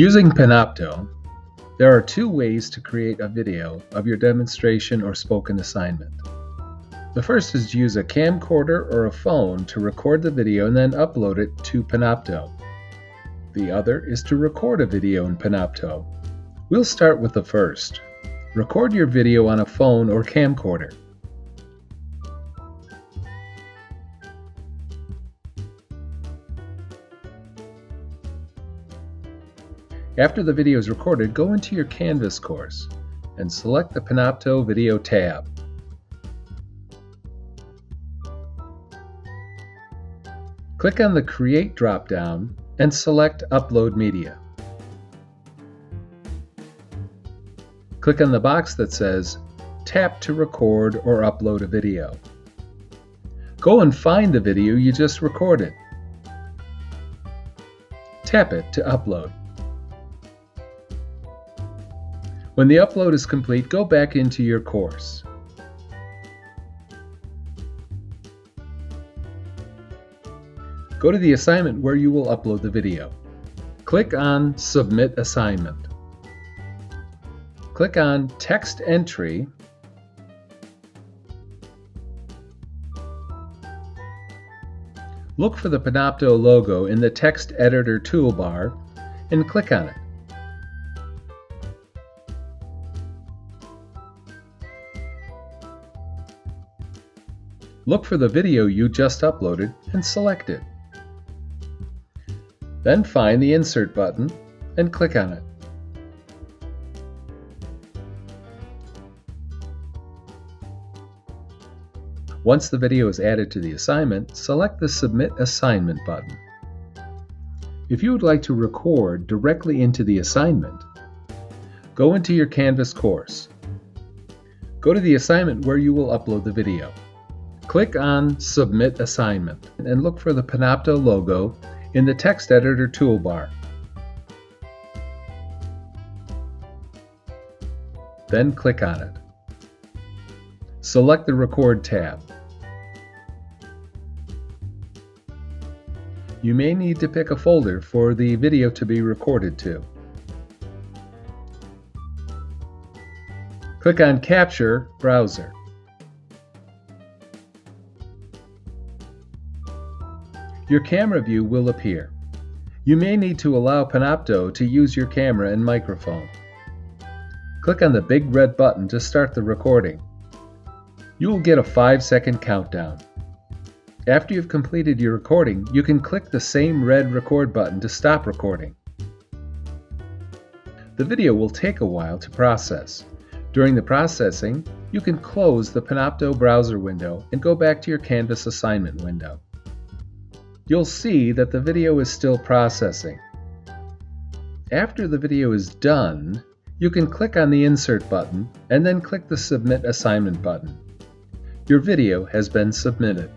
Using Panopto, there are two ways to create a video of your demonstration or spoken assignment. The first is to use a camcorder or a phone to record the video and then upload it to Panopto. The other is to record a video in Panopto. We'll start with the first. Record your video on a phone or camcorder. After the video is recorded, go into your Canvas course and select the Panopto Video tab. Click on the Create drop-down and select Upload Media. Click on the box that says Tap to record or upload a video. Go and find the video you just recorded. Tap it to upload. When the upload is complete, go back into your course. Go to the assignment where you will upload the video. Click on Submit Assignment. Click on Text Entry. Look for the Panopto logo in the Text Editor toolbar and click on it. Look for the video you just uploaded and select it. Then find the Insert button and click on it. Once the video is added to the assignment, select the Submit Assignment button. If you would like to record directly into the assignment, go into your Canvas course. Go to the assignment where you will upload the video. Click on Submit Assignment and look for the Panopto logo in the Text Editor toolbar. Then click on it. Select the Record tab. You may need to pick a folder for the video to be recorded to. Click on Capture Browser. Your camera view will appear. You may need to allow Panopto to use your camera and microphone. Click on the big red button to start the recording. You will get a 5-second countdown. After you've completed your recording, you can click the same red record button to stop recording. The video will take a while to process. During the processing, you can close the Panopto browser window and go back to your Canvas assignment window. You'll see that the video is still processing. After the video is done, you can click on the Insert button and then click the Submit Assignment button. Your video has been submitted.